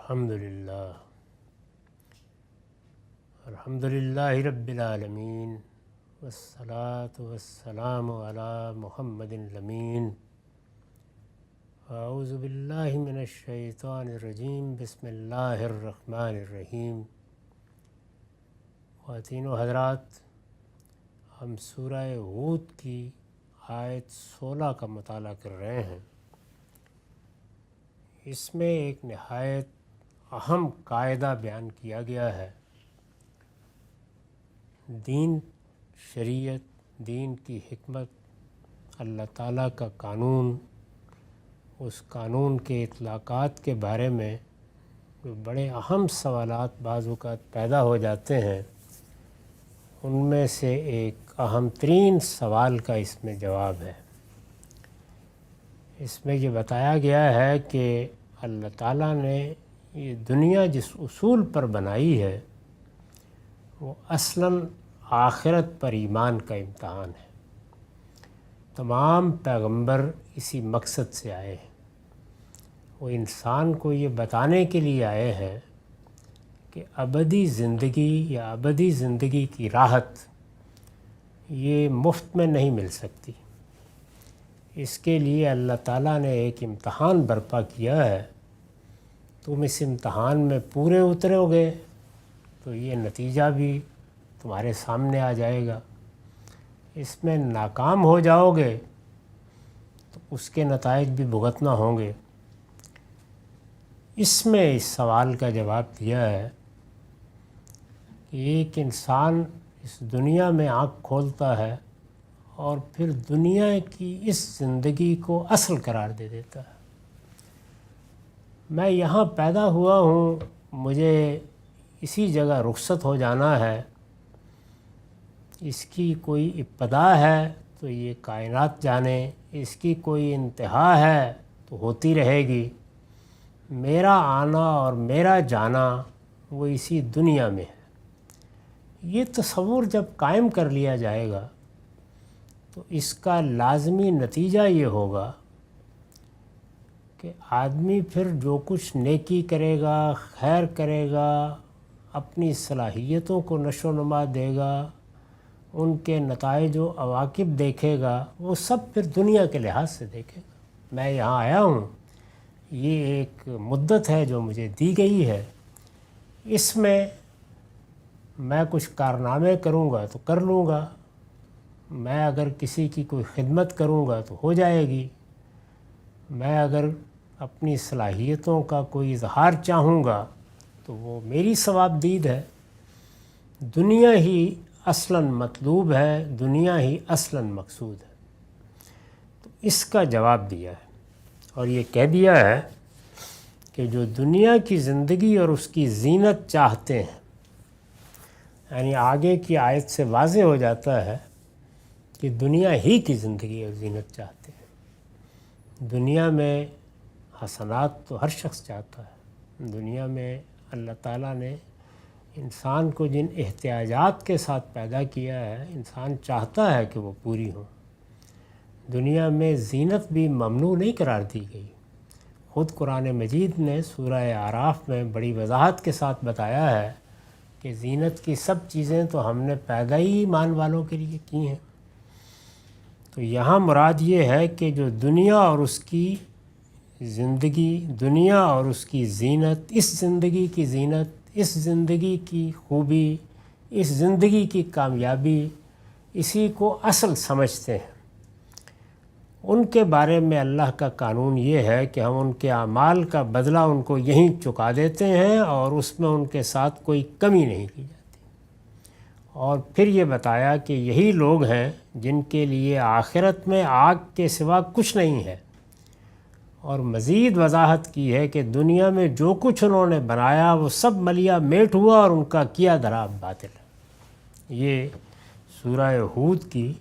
الحمدللہ رب العالمین والصلاة والسلام علی محمد الامین اعوذ باللہ من الشیطان الرجیم بسم اللہ الرحمن الرحیم۔ خواتین و حضرات، ہم سورہ ہود کی آیت 16 کا مطالعہ کر رہے ہیں۔ اس میں ایک نہایت اہم قاعدہ بیان کیا گیا ہے۔ دین، شریعت، دین کی حکمت، اللہ تعالیٰ کا قانون، اس قانون کے اطلاقات کے بارے میں جو بڑے اہم سوالات بعض اوقات پیدا ہو جاتے ہیں، ان میں سے ایک اہم ترین سوال کا اس میں جواب ہے۔ اس میں یہ بتایا گیا ہے کہ اللہ تعالیٰ نے یہ دنیا جس اصول پر بنائی ہے وہ اصلاً آخرت پر ایمان کا امتحان ہے۔ تمام پیغمبر اسی مقصد سے آئے ہیں۔ وہ انسان کو یہ بتانے کے لیے آئے ہیں کہ ابدی زندگی یا ابدی زندگی کی راحت یہ مفت میں نہیں مل سکتی۔ اس کے لیے اللہ تعالیٰ نے ایک امتحان برپا کیا ہے۔ تم اس امتحان میں پورے اترو گے تو یہ نتیجہ بھی تمہارے سامنے آ جائے گا۔ اس میں ناکام ہو جاؤ گے تو اس کے نتائج بھی بھگتنا ہوں گے۔ اس میں اس سوال کا جواب دیا ہے کہ ایک انسان اس دنیا میں آنکھ کھولتا ہے اور پھر دنیا کی اس زندگی کو اصل قرار دے دیتا ہے۔ میں یہاں پیدا ہوا ہوں، مجھے اسی جگہ رخصت ہو جانا ہے، اس کی کوئی ابتدا ہے تو یہ کائنات جانے، اس کی کوئی انتہا ہے تو ہوتی رہے گی۔ میرا آنا اور میرا جانا وہ اسی دنیا میں ہے۔ یہ تصور جب قائم کر لیا جائے گا تو اس کا لازمی نتیجہ یہ ہوگا کہ آدمی پھر جو کچھ نیکی کرے گا، خیر کرے گا، اپنی صلاحیتوں کو نشو و نما دے گا، ان کے نتائج و عواقب دیکھے گا، وہ سب پھر دنیا کے لحاظ سے دیکھے گا۔ میں یہاں آیا ہوں، یہ ایک مدت ہے جو مجھے دی گئی ہے، اس میں میں کچھ کارنامے کروں گا تو کر لوں گا، میں اگر کسی کی کوئی خدمت کروں گا تو ہو جائے گی، میں اگر اپنی صلاحیتوں کا کوئی اظہار چاہوں گا تو وہ میری ثواب دید ہے۔ دنیا ہی اصلاً مطلوب ہے، دنیا ہی اصلاً مقصود ہے۔ تو اس کا جواب دیا ہے اور یہ کہہ دیا ہے کہ جو دنیا کی زندگی اور اس کی زینت چاہتے ہیں، یعنی آگے کی آیت سے واضح ہو جاتا ہے کہ دنیا ہی کی زندگی اور زینت چاہتے ہیں۔ دنیا میں حسنات تو ہر شخص چاہتا ہے۔ دنیا میں اللہ تعالیٰ نے انسان کو جن احتیاجات کے ساتھ پیدا کیا ہے، انسان چاہتا ہے کہ وہ پوری ہوں۔ دنیا میں زینت بھی ممنوع نہیں قرار دی گئی۔ خود قرآن مجید نے سورہ اعراف میں بڑی وضاحت کے ساتھ بتایا ہے کہ زینت کی سب چیزیں تو ہم نے پیدا ہی ایمان والوں کے لیے کی ہیں۔ تو یہاں مراد یہ ہے کہ جو دنیا اور اس کی زندگی، دنیا اور اس کی زینت، اس زندگی کی زینت، اس زندگی کی خوبی، اس زندگی کی کامیابی، اسی کو اصل سمجھتے ہیں۔ ان کے بارے میں اللہ کا قانون یہ ہے کہ ہم ان کے اعمال کا بدلہ ان کو یہیں چکا دیتے ہیں اور اس میں ان کے ساتھ کوئی کمی نہیں کی جاتی۔ اور پھر یہ بتایا کہ یہی لوگ ہیں جن کے لیے آخرت میں آگ کے سوا کچھ نہیں ہے، اور مزید وضاحت کی ہے کہ دنیا میں جو کچھ انہوں نے بنایا وہ سب ملیا میٹ ہوا اور ان کا کیا دھرا باطل ہے۔ یہ سورہ ہود کی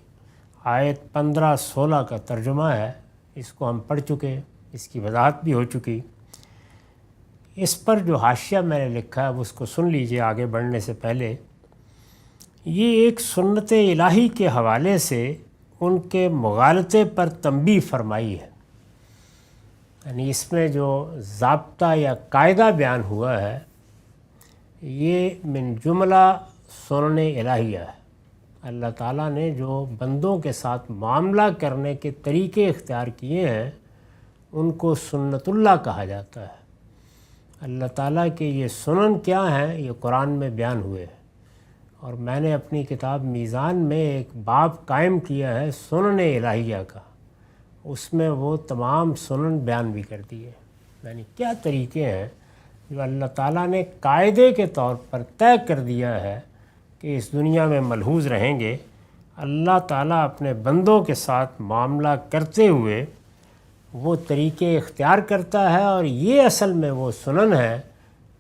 آیت 15-16 کا ترجمہ ہے۔ اس کو ہم پڑھ چکے، اس کی وضاحت بھی ہو چکی۔ اس پر جو حاشیہ میں نے لکھا ہے اس کو سن لیجئے آگے بڑھنے سے پہلے۔ یہ ایک سنت الہی کے حوالے سے ان کے مغالطے پر تنبیہ فرمائی ہے۔ یعنی اس میں جو ضابطہ یا قاعدہ بیان ہوا ہے یہ من جملہ سنن الہیہ ہے۔ اللہ تعالیٰ نے جو بندوں کے ساتھ معاملہ کرنے کے طریقے اختیار کیے ہیں ان کو سنت اللہ کہا جاتا ہے۔ اللہ تعالیٰ کے یہ سنن کیا ہیں یہ قرآن میں بیان ہوئے ہیں، اور میں نے اپنی کتاب میزان میں ایک باب قائم کیا ہے سنن الہیہ کا، اس میں وہ تمام سنن بیان بھی کر دیے، یعنی کیا طریقے ہیں جو اللہ تعالیٰ نے قاعدے کے طور پر طے کر دیا ہے کہ اس دنیا میں ملحوظ رہیں گے۔ اللہ تعالیٰ اپنے بندوں کے ساتھ معاملہ کرتے ہوئے وہ طریقے اختیار کرتا ہے، اور یہ اصل میں وہ سنن ہے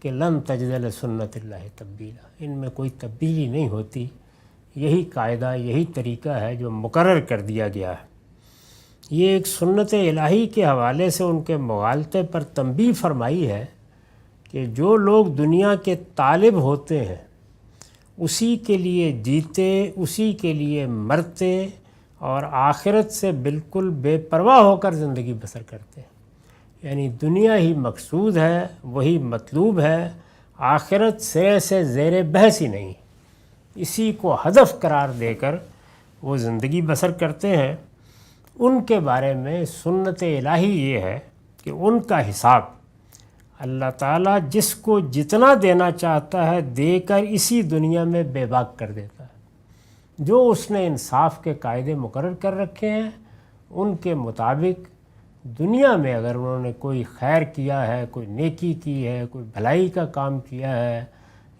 کہ لن تجد لسنت اللہ تبدیلا، ان میں کوئی تبدیلی نہیں ہوتی، یہی قاعدہ یہی طریقہ ہے جو مقرر کر دیا گیا ہے۔ یہ ایک سنت الہی کے حوالے سے ان کے مغالطے پر تنبیہ فرمائی ہے کہ جو لوگ دنیا کے طالب ہوتے ہیں اسی کے لیے جیتے، اسی کے لیے مرتے، اور آخرت سے بالکل بے پرواہ ہو کر زندگی بسر کرتے ہیں، یعنی دنیا ہی مقصود ہے، وہی مطلوب ہے، آخرت سے زیر بحث ہی نہیں، اسی کو ہدف قرار دے کر وہ زندگی بسر کرتے ہیں۔ ان کے بارے میں سنت الہی یہ ہے کہ ان کا حساب اللہ تعالیٰ جس کو جتنا دینا چاہتا ہے دے کر اسی دنیا میں بے باک کر دیتا ہے۔ جو اس نے انصاف کے قاعدے مقرر کر رکھے ہیں ان کے مطابق دنیا میں اگر انہوں نے کوئی خیر کیا ہے، کوئی نیکی کی ہے، کوئی بھلائی کا کام کیا ہے،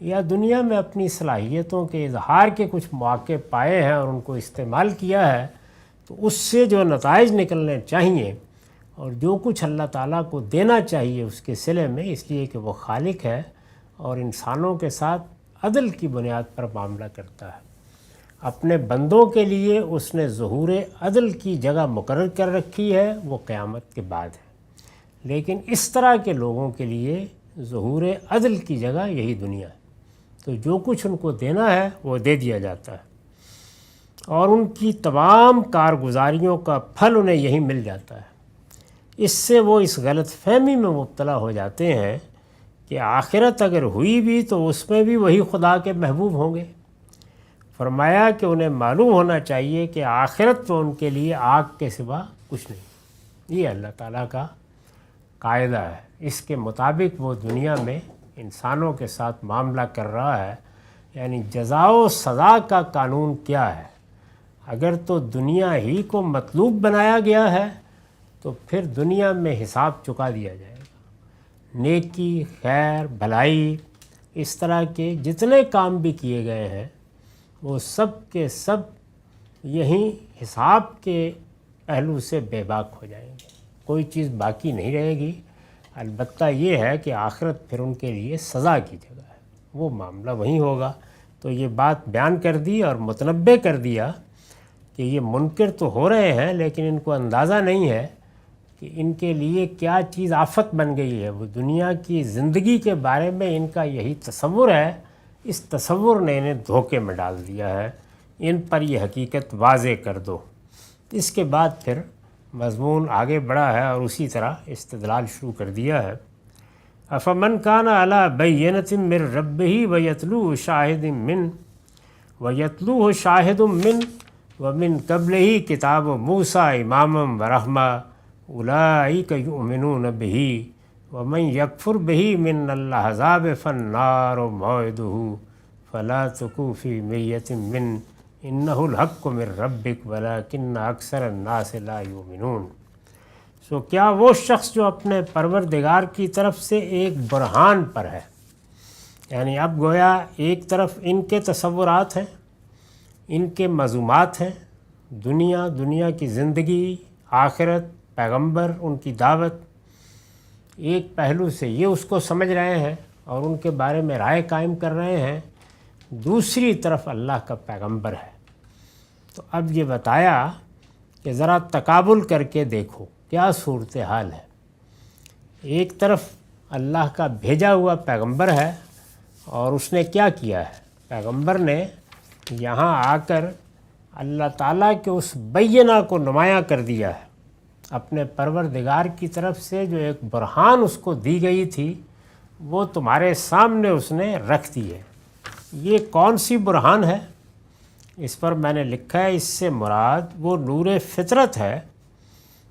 یا دنیا میں اپنی صلاحیتوں کے اظہار کے کچھ مواقع پائے ہیں اور ان کو استعمال کیا ہے، تو اس سے جو نتائج نکلنے چاہیے اور جو کچھ اللہ تعالیٰ کو دینا چاہیے اس کے صلے میں، اس لیے کہ وہ خالق ہے اور انسانوں کے ساتھ عدل کی بنیاد پر معاملہ کرتا ہے۔ اپنے بندوں کے لیے اس نے ظہور عدل کی جگہ مقرر کر رکھی ہے، وہ قیامت کے بعد ہے، لیکن اس طرح کے لوگوں کے لیے ظہور عدل کی جگہ یہی دنیا ہے، تو جو کچھ ان کو دینا ہے وہ دے دیا جاتا ہے، اور ان کی تمام کارگزاریوں کا پھل انہیں یہی مل جاتا ہے۔ اس سے وہ اس غلط فہمی میں مبتلا ہو جاتے ہیں کہ آخرت اگر ہوئی بھی تو اس میں بھی وہی خدا کے محبوب ہوں گے۔ فرمایا کہ انہیں معلوم ہونا چاہیے کہ آخرت تو ان کے لیے آگ کے سوا کچھ نہیں۔ یہ اللہ تعالیٰ کا قاعدہ ہے، اس کے مطابق وہ دنیا میں انسانوں کے ساتھ معاملہ کر رہا ہے۔ یعنی جزا و سزا کا قانون کیا ہے؟ اگر تو دنیا ہی کو مطلوب بنایا گیا ہے تو پھر دنیا میں حساب چکا دیا جائے گا۔ نیکی، خیر، بھلائی، اس طرح کے جتنے کام بھی کیے گئے ہیں وہ سب کے سب یہیں حساب کے پہلو سے بے باک ہو جائیں گے، کوئی چیز باقی نہیں رہے گی۔ البتہ یہ ہے کہ آخرت پھر ان کے لیے سزا کی جگہ ہے، وہ معاملہ وہیں ہوگا۔ تو یہ بات بیان کر دی اور متنبع کر دیا کہ یہ منکر تو ہو رہے ہیں لیکن ان کو اندازہ نہیں ہے کہ ان کے لیے کیا چیز آفت بن گئی ہے۔ وہ دنیا کی زندگی کے بارے میں ان کا یہی تصور ہے، اس تصور نے انہیں دھوکے میں ڈال دیا ہے، ان پر یہ حقیقت واضح کر دو۔ اس کے بعد پھر مضمون آگے بڑھا ہے اور اسی طرح استدلال شروع کر دیا ہے۔ افمن کان علی بینۃ من ربہ ویتلوہ شاہد من ومن قبلہ کتاب موسیٰ اماما ورحمہ اولئک یؤمنون بہ ومن یکفر بہ من الاحزاب فالنار موعدہ فلا تکو فی مریۃ من انہ الحق من ربک ولکن اکثر الناس لا یؤمنون۔ سو کیا وہ شخص جو اپنے پروردگار کی طرف سے ایک برہان پر ہے، یعنی اب گویا ایک طرف ان کے تصورات ہیں، ان کے مضمومات ہیں، دنیا کی زندگی، آخرت، پیغمبر، ان کی دعوت، ایک پہلو سے یہ اس کو سمجھ رہے ہیں اور ان کے بارے میں رائے قائم کر رہے ہیں، دوسری طرف اللہ کا پیغمبر ہے۔ تو اب یہ بتایا کہ ذرا تقابل کر کے دیکھو کیا صورتحال ہے۔ ایک طرف اللہ کا بھیجا ہوا پیغمبر ہے اور اس نے کیا کیا ہے؟ پیغمبر نے یہاں آ کر اللہ تعالیٰ کے اس بینہ کو نمایاں کر دیا ہے۔ اپنے پروردگار کی طرف سے جو ایک برہان اس کو دی گئی تھی وہ تمہارے سامنے اس نے رکھ دی ہے۔ یہ کون سی برہان ہے؟ اس پر میں نے لکھا ہے اس سے مراد وہ نور فطرت ہے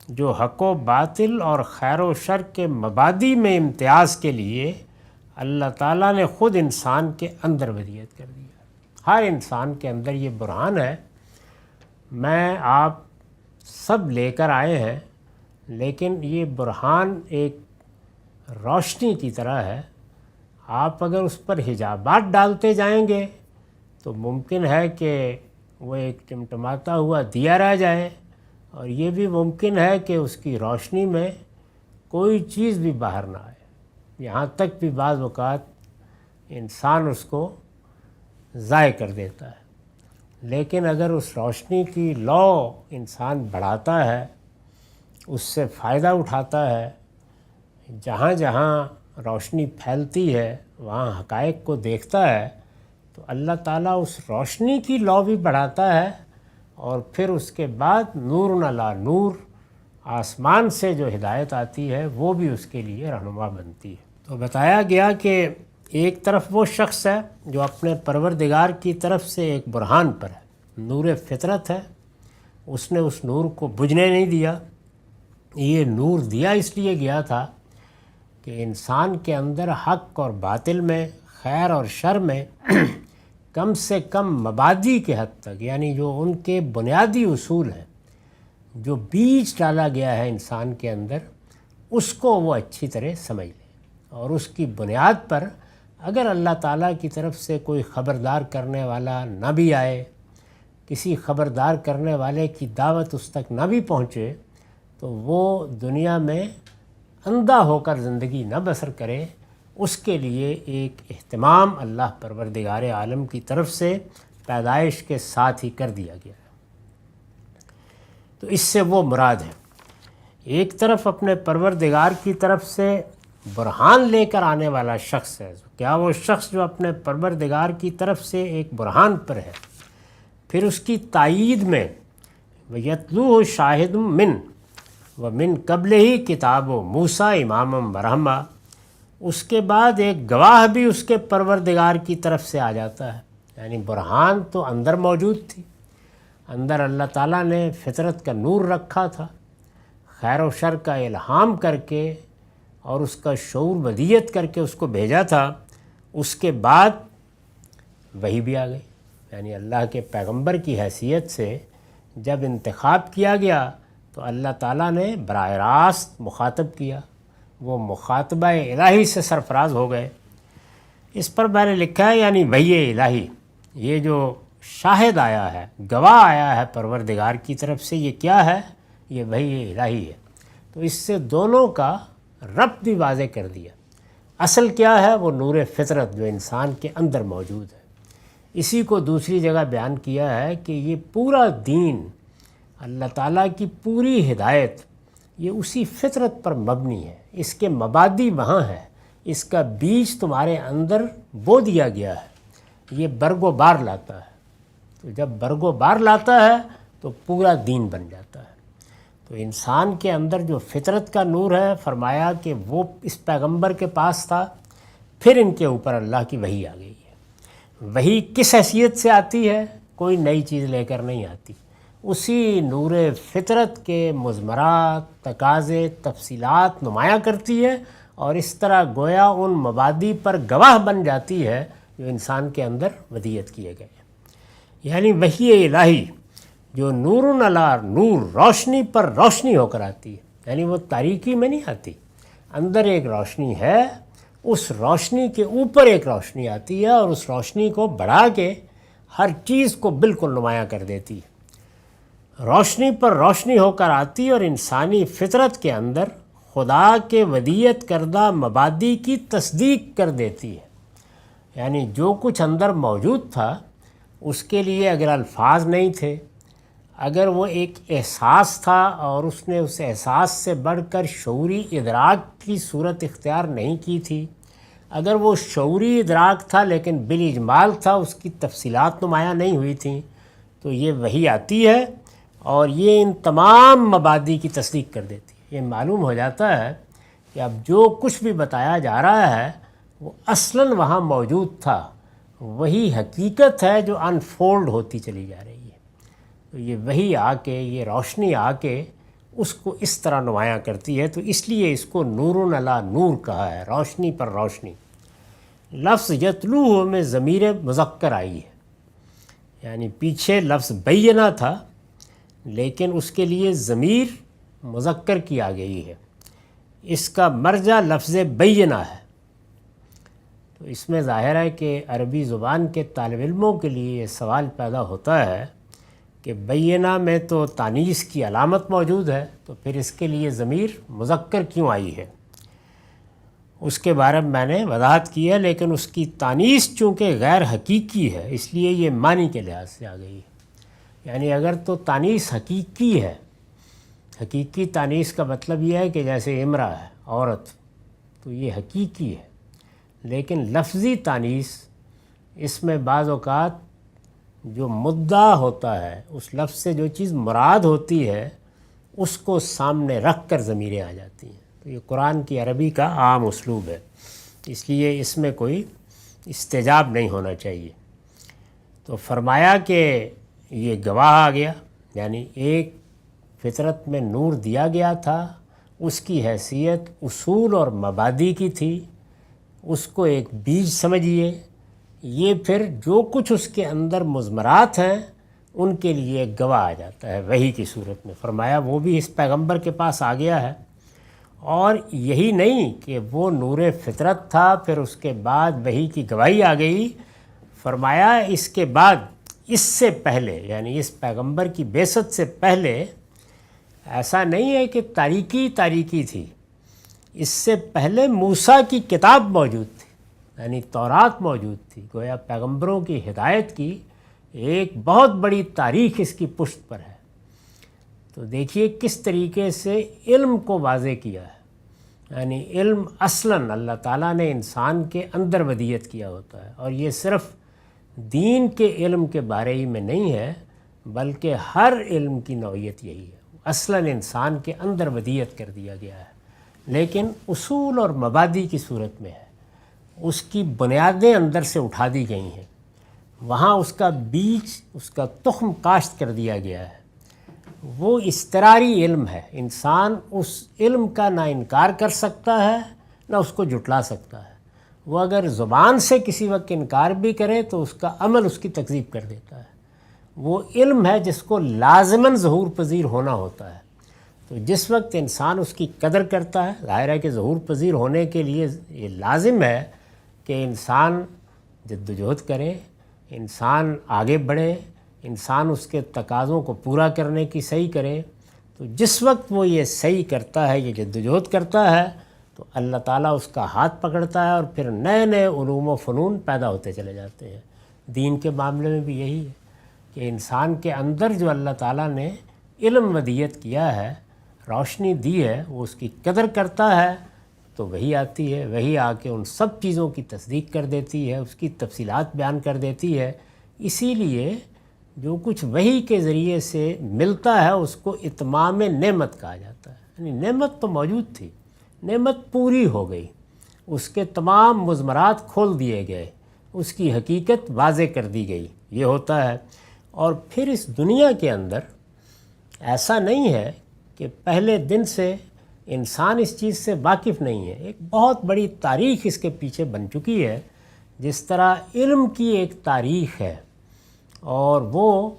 جو حق و باطل اور خیر و شر کے مبادی میں امتیاز کے لیے اللہ تعالیٰ نے خود انسان کے اندر ودیت کر دیا۔ ہر انسان کے اندر یہ برہان ہے۔ میں آپ سب لے کر آئے ہیں، لیکن یہ برہان ایک روشنی کی طرح ہے۔ آپ اگر اس پر حجابات ڈالتے جائیں گے تو ممکن ہے کہ وہ ایک ٹمٹماتا ہوا دیا رہ جائے، اور یہ بھی ممکن ہے کہ اس کی روشنی میں کوئی چیز بھی باہر نہ آئے۔ یہاں تک بھی بعض اوقات انسان اس کو ضائع کر دیتا ہے۔ لیکن اگر اس روشنی کی لو انسان بڑھاتا ہے، اس سے فائدہ اٹھاتا ہے، جہاں جہاں روشنی پھیلتی ہے وہاں حقائق کو دیکھتا ہے، تو اللہ تعالیٰ اس روشنی کی لو بھی بڑھاتا ہے، اور پھر اس کے بعد نور علی نور آسمان سے جو ہدایت آتی ہے وہ بھی اس کے لیے رہنما بنتی ہے۔ تو بتایا گیا کہ ایک طرف وہ شخص ہے جو اپنے پروردگار کی طرف سے ایک برہان پر ہے، نور فطرت ہے، اس نے اس نور کو بجھنے نہیں دیا۔ یہ نور دیا اس لیے گیا تھا کہ انسان کے اندر حق اور باطل میں، خیر اور شر میں کم سے کم مبادی کے حد تک، یعنی جو ان کے بنیادی اصول ہیں، جو بیج ڈالا گیا ہے انسان کے اندر، اس کو وہ اچھی طرح سمجھ لے، اور اس کی بنیاد پر اگر اللہ تعالیٰ کی طرف سے کوئی خبردار کرنے والا نہ بھی آئے، کسی خبردار کرنے والے کی دعوت اس تک نہ بھی پہنچے، تو وہ دنیا میں اندھا ہو کر زندگی نہ بسر کرے۔ اس کے لیے ایک اہتمام اللہ پروردگار عالم کی طرف سے پیدائش کے ساتھ ہی کر دیا گیا ہے۔ تو اس سے وہ مراد ہے، ایک طرف اپنے پروردگار کی طرف سے برہان لے کر آنے والا شخص ہے۔ کیا وہ شخص جو اپنے پروردگار کی طرف سے ایک برہان پر ہے، پھر اس کی تائید میں وَيَتْلُوهُ شَاهِدٌ مِّن وَمِن قَبْلِهِ کتاب موسیٰ امامًا وَرَحْمَةً، اس کے بعد ایک گواہ بھی اس کے پروردگار کی طرف سے آ جاتا ہے۔ یعنی برہان تو اندر موجود تھی، اندر اللہ تعالیٰ نے فطرت کا نور رکھا تھا، خیر و شر کا الہام کر کے اور اس کا شعور ودیت کر کے اس کو بھیجا تھا۔ اس کے بعد وحی بھی آ گئی، یعنی اللہ کے پیغمبر کی حیثیت سے جب انتخاب کیا گیا تو اللہ تعالیٰ نے براہ راست مخاطب کیا، وہ مخاطبہ الہی سے سرفراز ہو گئے۔ اس پر میں نے لکھا ہے یعنی وحی الہی، یہ جو شاہد آیا ہے، گواہ آیا ہے پروردگار کی طرف سے، یہ کیا ہے؟ یہ وحی الہی ہے۔ تو اس سے دونوں کا ربط بھی واضح کر دیا۔ اصل کیا ہے؟ وہ نور فطرت جو انسان کے اندر موجود ہے۔ اسی کو دوسری جگہ بیان کیا ہے کہ یہ پورا دین، اللہ تعالیٰ کی پوری ہدایت، یہ اسی فطرت پر مبنی ہے، اس کے مبادی وہاں ہے، اس کا بیج تمہارے اندر بو دیا گیا ہے، یہ برگ و بار لاتا ہے۔ تو جب برگ و بار لاتا ہے تو پورا دین بن جاتا ہے۔ تو انسان کے اندر جو فطرت کا نور ہے، فرمایا کہ وہ اس پیغمبر کے پاس تھا، پھر ان کے اوپر اللہ کی وحی آ گئی ہے۔ وحی کس حیثیت سے آتی ہے؟ کوئی نئی چیز لے کر نہیں آتی، اسی نور فطرت کے مضمرات، تقاضے، تفصیلات نمایاں کرتی ہے، اور اس طرح گویا ان مبادی پر گواہ بن جاتی ہے جو انسان کے اندر ودیت کیے گئے۔ یعنی وحی الہی جو نور علی نور، روشنی پر روشنی ہو کر آتی ہے، یعنی وہ تاریکی میں نہیں آتی، اندر ایک روشنی ہے، اس روشنی کے اوپر ایک روشنی آتی ہے، اور اس روشنی کو بڑھا کے ہر چیز کو بالکل نمایاں کر دیتی ہے۔ روشنی پر روشنی ہو کر آتی اور انسانی فطرت کے اندر خدا کے ودیت کردہ مبادی کی تصدیق کر دیتی ہے۔ یعنی جو کچھ اندر موجود تھا اس کے لیے اگر الفاظ نہیں تھے، اگر وہ ایک احساس تھا اور اس نے اس احساس سے بڑھ کر شعوری ادراک کی صورت اختیار نہیں کی تھی، اگر وہ شعوری ادراک تھا لیکن بالاجمال تھا، اس کی تفصیلات نمایاں نہیں ہوئی تھیں، تو یہ وحی آتی ہے اور یہ ان تمام مبادی کی تصدیق کر دیتی ہے۔ یہ معلوم ہو جاتا ہے کہ اب جو کچھ بھی بتایا جا رہا ہے وہ اصلاً وہاں موجود تھا، وہی حقیقت ہے جو انفولڈ ہوتی چلی جا رہی ہے۔ تو یہ وہی آ کے، یہ روشنی آ کے اس کو اس طرح نمایاں کرتی ہے، تو اس لیے اس کو نور علی نور کہا ہے، روشنی پر روشنی۔ لفظ یتلوہ میں ضمیر مذکر آئی ہے، یعنی پیچھے لفظ بینہ تھا لیکن اس کے لیے ضمیر مذکر کی آ گئی ہے، اس کا مرجع لفظ بینہ ہے۔ تو اس میں ظاہر ہے کہ عربی زبان کے طالب علموں کے لیے یہ سوال پیدا ہوتا ہے کہ بینہ میں تو تانیث کی علامت موجود ہے، تو پھر اس کے لیے ضمیر مذکر کیوں آئی ہے؟ اس کے بارے میں نے وضاحت کی ہے، لیکن اس کی تانیث چونکہ غیر حقیقی ہے اس لیے یہ معنی کے لحاظ سے آ گئی ہے۔ یعنی اگر تو تانیث حقیقی ہے، حقیقی تانیث کا مطلب یہ ہے کہ جیسے امرأ ہے، عورت، تو یہ حقیقی ہے، لیکن لفظی تانیث اس میں بعض اوقات جو مدعا ہوتا ہے، اس لفظ سے جو چیز مراد ہوتی ہے اس کو سامنے رکھ کر ضمیریں آ جاتی ہیں۔ تو یہ قرآن کی عربی کا عام اسلوب ہے، اس لیے اس میں کوئی استجاب نہیں ہونا چاہیے۔ تو فرمایا کہ یہ گواہ آ گیا، یعنی ایک فطرت میں نور دیا گیا تھا، اس کی حیثیت اصول اور مبادی کی تھی، اس کو ایک بیج سمجھیے، یہ پھر جو کچھ اس کے اندر مضمرات ہیں ان کے لیے ایک گواہ آ جاتا ہے وحی کی صورت میں۔ فرمایا وہ بھی اس پیغمبر کے پاس آ گیا ہے، اور یہی نہیں کہ وہ نور فطرت تھا پھر اس کے بعد وحی کی گواہی آ گئی، فرمایا اس کے بعد اس سے پہلے، یعنی اس پیغمبر کی بعثت سے پہلے ایسا نہیں ہے کہ تاریکی تھی، اس سے پہلے موسیٰ کی کتاب موجود تھی، یعنی تورات موجود تھی، گویا پیغمبروں کی ہدایت کی ایک بہت بڑی تاریخ اس کی پشت پر ہے۔ تو دیکھیے کس طریقے سے علم کو واضح کیا ہے، یعنی علم اصلاً اللہ تعالیٰ نے انسان کے اندر ودیت کیا ہوتا ہے، اور یہ صرف دین کے علم کے بارے ہی میں نہیں ہے بلکہ ہر علم کی نوعیت یہی ہے، اصلاً انسان کے اندر ودیت کر دیا گیا ہے، لیکن اصول اور مبادی کی صورت میں ہے، اس کی بنیادیں اندر سے اٹھا دی گئی ہیں، وہاں اس کا بیج، اس کا تخم کاشت کر دیا گیا ہے۔ وہ اضطراری علم ہے، انسان اس علم کا نہ انکار کر سکتا ہے نہ اس کو جھٹلا سکتا ہے۔ وہ اگر زبان سے کسی وقت انکار بھی کرے تو اس کا عمل اس کی تکذیب کر دیتا ہے۔ وہ علم ہے جس کو لازماً ظہور پذیر ہونا ہوتا ہے، تو جس وقت انسان اس کی قدر کرتا ہے، ظاہر ہے کہ ظہور پذیر ہونے کے لیے یہ لازم ہے کہ انسان جدوجہد کرے، انسان آگے بڑھے، انسان اس کے تقاضوں کو پورا کرنے کی صحیح کرے۔ تو جس وقت وہ یہ صحیح کرتا ہے، یہ جدوجہد کرتا ہے، تو اللہ تعالیٰ اس کا ہاتھ پکڑتا ہے اور پھر نئے نئے علوم و فنون پیدا ہوتے چلے جاتے ہیں۔ دین کے معاملے میں بھی یہی ہے کہ انسان کے اندر جو اللہ تعالیٰ نے علم ودیت کیا ہے، روشنی دی ہے، وہ اس کی قدر کرتا ہے تو وہی آتی ہے، وہی آ کے ان سب چیزوں کی تصدیق کر دیتی ہے، اس کی تفصیلات بیان کر دیتی ہے۔ اسی لیے جو کچھ وحی کے ذریعے سے ملتا ہے اس کو اتمام نعمت کہا جاتا ہے، یعنی نعمت تو موجود تھی، نعمت پوری ہو گئی، اس کے تمام مضمرات کھول دیے گئے، اس کی حقیقت واضح کر دی گئی، یہ ہوتا ہے۔ اور پھر اس دنیا کے اندر ایسا نہیں ہے کہ پہلے دن سے انسان اس چیز سے واقف نہیں ہے، ایک بہت بڑی تاریخ اس کے پیچھے بن چکی ہے۔ جس طرح علم کی ایک تاریخ ہے اور وہ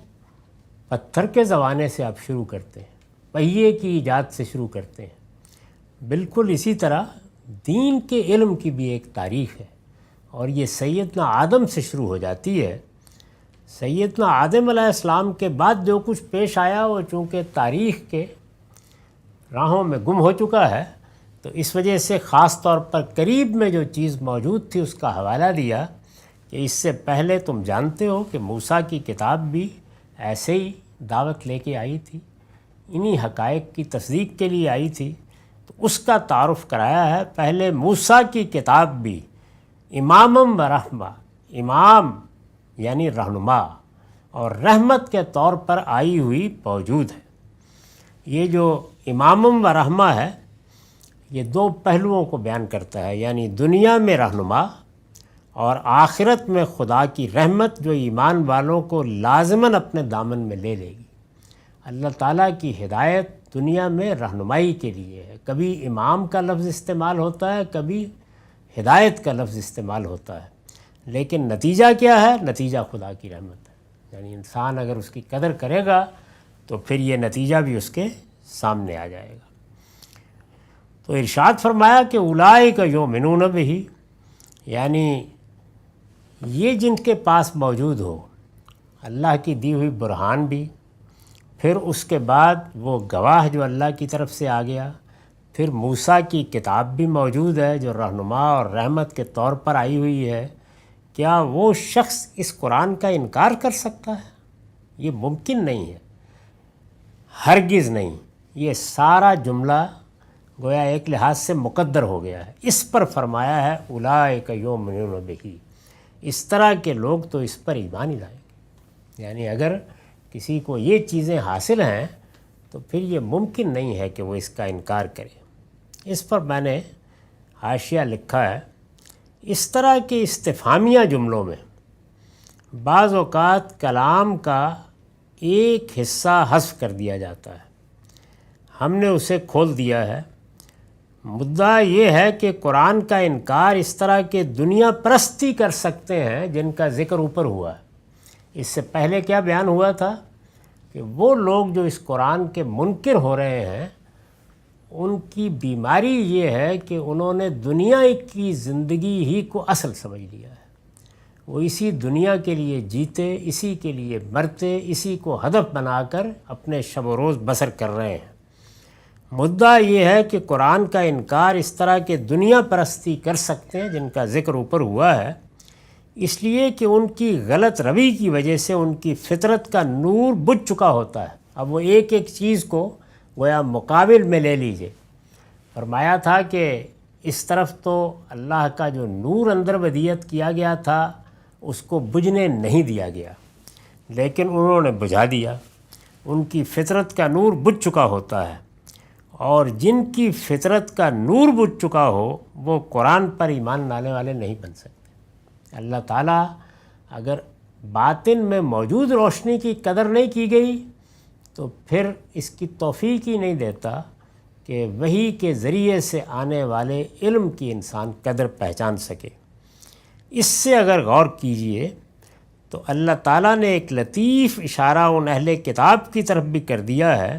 پتھر کے زمانے سے آپ شروع کرتے ہیں، پہیے کی ایجاد سے شروع کرتے ہیں، بالکل اسی طرح دین کے علم کی بھی ایک تاریخ ہے، اور یہ سیدنا آدم سے شروع ہو جاتی ہے۔ سیدنا آدم علیہ السلام کے بعد جو کچھ پیش آیا وہ چونکہ تاریخ کے راہوں میں گم ہو چکا ہے، تو اس وجہ سے خاص طور پر قریب میں جو چیز موجود تھی اس کا حوالہ دیا کہ اس سے پہلے تم جانتے ہو کہ موسیٰ کی کتاب بھی ایسے ہی دعوت لے کے آئی تھی، انہی حقائق کی تصدیق کے لیے آئی تھی، تو اس کا تعارف کرایا ہے۔ پہلے موسیٰ کی کتاب بھی امامم و رحمہ، امام یعنی رہنما، اور رحمت کے طور پر آئی ہوئی موجود ہے۔ یہ جو امامم و رحمہ ہے یہ دو پہلوؤں کو بیان کرتا ہے، یعنی دنیا میں رہنما اور آخرت میں خدا کی رحمت جو ایمان والوں کو لازماً اپنے دامن میں لے لے گی۔ اللہ تعالیٰ کی ہدایت دنیا میں رہنمائی کے لیے ہے۔ کبھی امام کا لفظ استعمال ہوتا ہے، کبھی ہدایت کا لفظ استعمال ہوتا ہے، لیکن نتیجہ کیا ہے؟ نتیجہ خدا کی رحمت ہے۔ یعنی انسان اگر اس کی قدر کرے گا تو پھر یہ نتیجہ بھی اس کے سامنے آ جائے گا۔ تو ارشاد فرمایا کہ اولئک یؤمنون بہ، یعنی یہ جن کے پاس موجود ہو اللہ کی دی ہوئی برہان بھی، پھر اس کے بعد وہ گواہ جو اللہ کی طرف سے آ گیا، پھر موسیٰ کی کتاب بھی موجود ہے جو رہنما اور رحمت کے طور پر آئی ہوئی ہے، کیا وہ شخص اس قرآن کا انکار کر سکتا ہے؟ یہ ممکن نہیں ہے، ہرگز نہیں۔ یہ سارا جملہ گویا ایک لحاظ سے مقدر ہو گیا ہے، اس پر فرمایا ہے اولئک یؤمنون بہ، اس طرح کے لوگ تو اس پر ایمان ہی لائیں گے۔ یعنی اگر کسی کو یہ چیزیں حاصل ہیں تو پھر یہ ممکن نہیں ہے کہ وہ اس کا انکار کرے۔ اس پر میں نے حاشیہ لکھا ہے، اس طرح کے استفہامیہ جملوں میں بعض اوقات کلام کا ایک حصہ حذف کر دیا جاتا ہے، ہم نے اسے کھول دیا ہے۔ مدعا یہ ہے کہ قرآن کا انکار اس طرح کے دنیا پرستی کر سکتے ہیں جن کا ذکر اوپر ہوا ہے۔ اس سے پہلے کیا بیان ہوا تھا کہ وہ لوگ جو اس قرآن کے منکر ہو رہے ہیں ان کی بیماری یہ ہے کہ انہوں نے دنیا کی زندگی ہی کو اصل سمجھ لیا ہے، وہ اسی دنیا کے لیے جیتے، اسی کے لیے مرتے، اسی کو ہدف بنا کر اپنے شب و روز بسر کر رہے ہیں۔ مدعا یہ ہے کہ قرآن کا انکار اس طرح کے دنیا پرستی کر سکتے ہیں جن کا ذکر اوپر ہوا ہے، اس لیے کہ ان کی غلط روی کی وجہ سے ان کی فطرت کا نور بجھ چکا ہوتا ہے۔ اب وہ ایک ایک چیز کو گویا مقابل میں لے لیجئے۔ فرمایا تھا کہ اس طرف تو اللہ کا جو نور اندر ودیت کیا گیا تھا اس کو بجھنے نہیں دیا گیا، لیکن انہوں نے بجھا دیا۔ ان کی فطرت کا نور بجھ چکا ہوتا ہے، اور جن کی فطرت کا نور بجھ چکا ہو وہ قرآن پر ایمان لانے والے نہیں بن سکتے۔ اللہ تعالیٰ اگر باطن میں موجود روشنی کی قدر نہیں کی گئی تو پھر اس کی توفیق ہی نہیں دیتا کہ وحی کے ذریعے سے آنے والے علم کی انسان قدر پہچان سکے۔ اس سے اگر غور کیجئے تو اللہ تعالیٰ نے ایک لطیف اشارہ ان اہل کتاب کی طرف بھی کر دیا ہے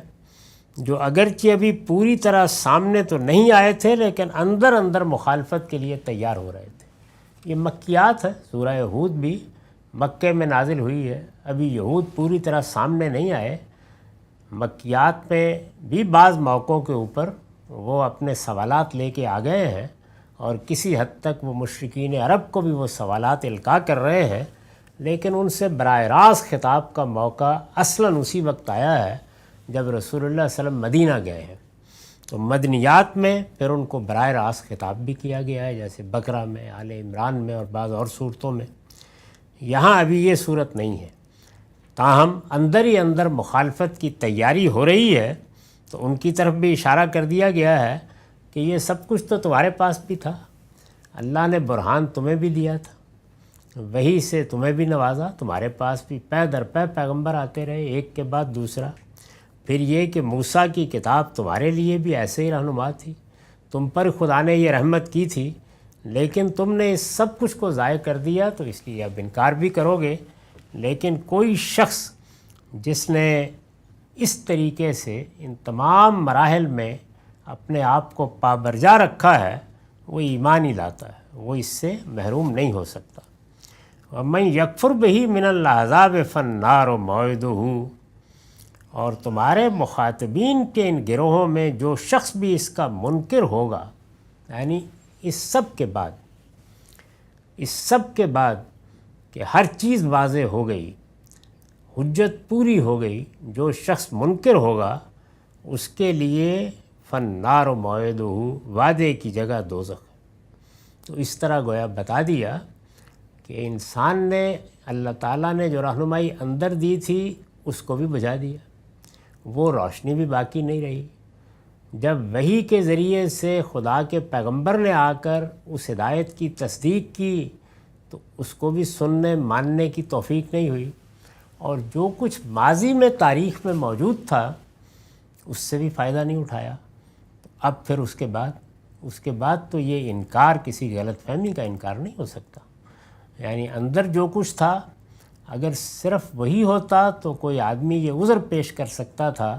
جو اگرچہ ابھی پوری طرح سامنے تو نہیں آئے تھے لیکن اندر اندر مخالفت کے لیے تیار ہو رہے تھے۔ یہ مکیات ہے، سورہ ہود بھی مکے میں نازل ہوئی ہے، ابھی یہود پوری طرح سامنے نہیں آئے۔ مکیات میں بھی بعض موقعوں کے اوپر وہ اپنے سوالات لے کے آ گئے ہیں، اور کسی حد تک وہ مشرکین عرب کو بھی وہ سوالات القاء کر رہے ہیں، لیکن ان سے براہ راست خطاب کا موقع اصلاً اسی وقت آیا ہے جب رسول اللہ صلی اللہ علیہ وسلم مدینہ گئے ہیں۔ تو مدنیات میں پھر ان کو براہ راست خطاب بھی کیا گیا ہے، جیسے بقرہ میں، آل عمران میں اور بعض اور صورتوں میں۔ یہاں ابھی یہ صورت نہیں ہے، تاہم اندر ہی اندر مخالفت کی تیاری ہو رہی ہے، تو ان کی طرف بھی اشارہ کر دیا گیا ہے کہ یہ سب کچھ تو تمہارے پاس بھی تھا، اللہ نے برہان تمہیں بھی دیا تھا، وہی سے تمہیں بھی نوازا، تمہارے پاس بھی پے در پے پیغمبر آتے رہے ایک کے بعد دوسرا۔ پھر یہ کہ موسیٰ کی کتاب تمہارے لیے بھی ایسے ہی رہنما تھی، تم پر خدا نے یہ رحمت کی تھی، لیکن تم نے اس سب کچھ کو ضائع کر دیا، تو اس لیے اب انکار بھی کرو گے۔ لیکن کوئی شخص جس نے اس طریقے سے ان تمام مراحل میں اپنے آپ کو پابرجا رکھا ہے وہ ایمان ہی لاتا ہے، وہ اس سے محروم نہیں ہو سکتا۔ وَمَن يَكْفُرْ بِهِ مِنَ الْأَحْزَابِ فَالنَّارُ مَوْعِدُهُ، اور تمہارے مخاطبین کے ان گروہوں میں جو شخص بھی اس کا منکر ہوگا، یعنی اس سب کے بعد کہ ہر چیز واضح ہو گئی، حجت پوری ہو گئی، جو شخص منکر ہوگا اس کے لیے فالنار موعدہ، وعدے کی جگہ دوزخ ہے۔ تو اس طرح گویا بتا دیا کہ انسان نے اللہ تعالیٰ نے جو رہنمائی اندر دی تھی اس کو بھی بجھا دیا، وہ روشنی بھی باقی نہیں رہی۔ جب وحی کے ذریعے سے خدا کے پیغمبر نے آ کر اس ہدایت کی تصدیق کی تو اس کو بھی سننے ماننے کی توفیق نہیں ہوئی، اور جو کچھ ماضی میں تاریخ میں موجود تھا اس سے بھی فائدہ نہیں اٹھایا۔ اب پھر اس کے بعد تو یہ انکار کسی غلط فہمی کا انکار نہیں ہو سکتا۔ یعنی اندر جو کچھ تھا اگر صرف وہی ہوتا تو کوئی آدمی یہ عذر پیش کر سکتا تھا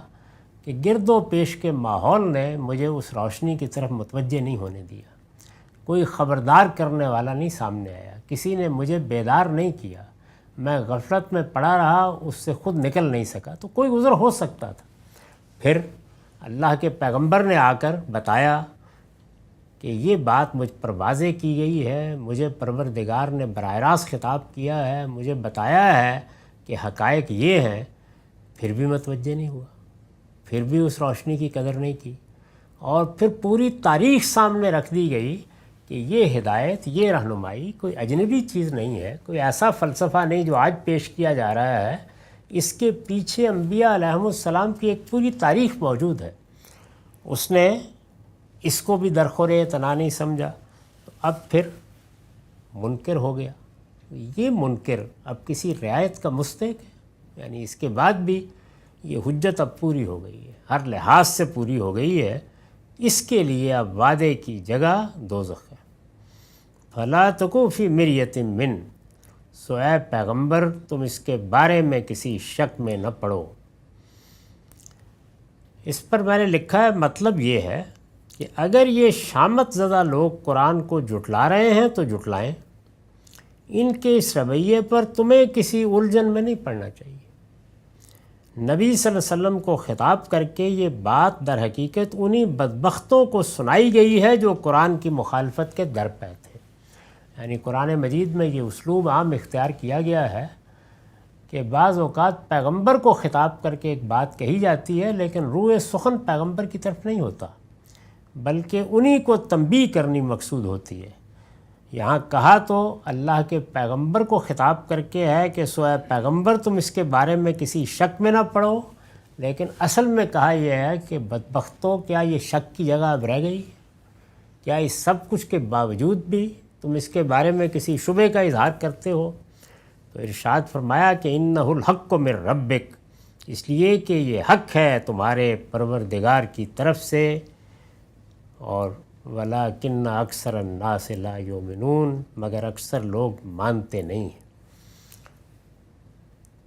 کہ گرد و پیش کے ماحول نے مجھے اس روشنی کی طرف متوجہ نہیں ہونے دیا، کوئی خبردار کرنے والا نہیں سامنے آیا، کسی نے مجھے بیدار نہیں کیا، میں غفلت میں پڑا رہا، اس سے خود نکل نہیں سکا، تو کوئی عذر ہو سکتا تھا۔ پھر اللہ کے پیغمبر نے آ کر بتایا کہ یہ بات مجھ پر واضح کی گئی ہے، مجھے پروردگار نے براہ راست خطاب کیا ہے، مجھے بتایا ہے کہ حقائق یہ ہیں، پھر بھی متوجہ نہیں ہوا، پھر بھی اس روشنی کی قدر نہیں کی، اور پھر پوری تاریخ سامنے رکھ دی گئی کہ یہ ہدایت، یہ رہنمائی کوئی اجنبی چیز نہیں ہے، کوئی ایسا فلسفہ نہیں جو آج پیش کیا جا رہا ہے، اس کے پیچھے انبیاء علیہم السلام کی ایک پوری تاریخ موجود ہے۔ اس نے اس کو بھی درخور اعتنا نہیں سمجھا، تو اب پھر منکر ہو گیا۔ یہ منکر اب کسی رعایت کا مستحق ہے، یعنی اس کے بعد بھی یہ حجت اب پوری ہو گئی ہے، ہر لحاظ سے پوری ہو گئی ہے، اس کے لیے اب وعدے کی جگہ دوزخ ہے۔ فَلَا تَكُ فِي مِرْيَةٍ مِّن، سو اے پیغمبر تم اس کے بارے میں کسی شک میں نہ پڑو۔ اس پر میں نے لکھا ہے مطلب یہ ہے کہ اگر یہ شامت زدہ لوگ قرآن کو جھٹلا رہے ہیں تو جھٹلائیں، ان کے اس رویے پر تمہیں کسی الجھن میں نہیں پڑنا چاہیے۔ نبی صلی اللہ علیہ وسلم کو خطاب کر کے یہ بات در حقیقت انہی بدبختوں کو سنائی گئی ہے جو قرآن کی مخالفت کے در پہ تھے۔ یعنی قرآن مجید میں یہ اسلوب عام اختیار کیا گیا ہے کہ بعض اوقات پیغمبر کو خطاب کر کے ایک بات کہی جاتی ہے لیکن روح سخن پیغمبر کی طرف نہیں ہوتا، بلکہ انہی کو تنبیہ کرنی مقصود ہوتی ہے۔ یہاں کہا تو اللہ کے پیغمبر کو خطاب کر کے ہے کہ سو اے پیغمبر تم اس کے بارے میں کسی شک میں نہ پڑو، لیکن اصل میں کہا یہ ہے کہ بدبختوں کیا یہ شک کی جگہ اب رہ گئی؟ کیا اس سب کچھ کے باوجود بھی تم اس کے بارے میں کسی شبے کا اظہار کرتے ہو؟ تو ارشاد فرمایا کہ انہ الحق من ربک، اس لیے کہ یہ حق ہے تمہارے پروردگار کی طرف سے، اور وَلَٰكِنَّ أَكْثَرَ النَّاسِ لَا يُؤْمِنُونَ، مگر اکثر لوگ مانتے نہیں ہیں۔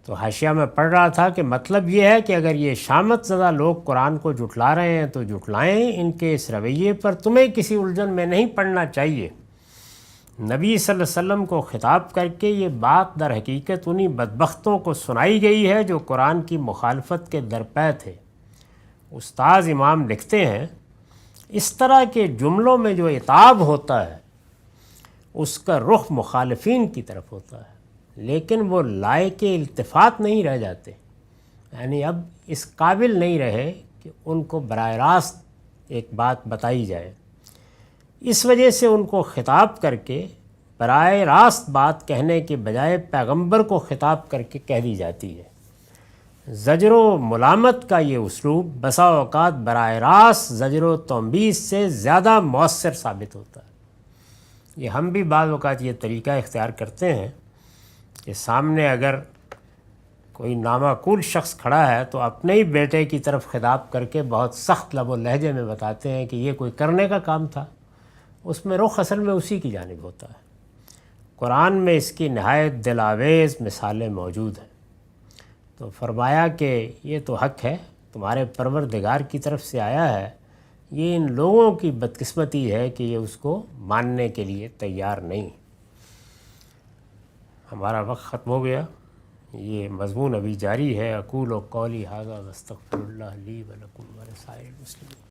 تو حاشیہ میں پڑھ رہا تھا کہ مطلب یہ ہے کہ اگر یہ شامت زدہ لوگ قرآن کو جھٹلا رہے ہیں تو جھٹلائیں، ان کے اس رویے پر تمہیں کسی الجھن میں نہیں پڑنا چاہیے۔ نبی صلی اللہ علیہ وسلم کو خطاب کر کے یہ بات در حقیقت انہی بدبختوں کو سنائی گئی ہے جو قرآن کی مخالفت کے درپے تھے۔ استاذ امام لکھتے ہیں اس طرح کے جملوں میں جو عتاب ہوتا ہے اس کا رخ مخالفین کی طرف ہوتا ہے، لیکن وہ لائق التفات نہیں رہ جاتے، یعنی اب اس قابل نہیں رہے کہ ان کو براہ راست ایک بات بتائی جائے۔ اس وجہ سے ان کو خطاب کر کے براہ راست بات کہنے کے بجائے پیغمبر کو خطاب کر کے کہہ دی جاتی ہے۔ زجر و ملامت کا یہ اسلوب بسا اوقات براہ راست زجر و تنبیہ سے زیادہ مؤثر ثابت ہوتا ہے۔ یہ ہم بھی بعض اوقات یہ طریقہ اختیار کرتے ہیں کہ سامنے اگر کوئی نامعقول شخص کھڑا ہے تو اپنے ہی بیٹے کی طرف خطاب کر کے بہت سخت لب و لہجے میں بتاتے ہیں کہ یہ کوئی کرنے کا کام تھا، اس میں رخ اصل میں اسی کی جانب ہوتا ہے۔ قرآن میں اس کی نہایت دل آویز مثالیں موجود ہیں۔ تو فرمایا کہ یہ تو حق ہے تمہارے پروردگار کی طرف سے آیا ہے، یہ ان لوگوں کی بدقسمتی ہے کہ یہ اس کو ماننے کے لیے تیار نہیں۔ ہمارا وقت ختم ہو گیا، یہ مضمون ابھی جاری ہے۔ اقول قولی ھذا واستغفر اللہ لی ولکم ولسائر المسلمین۔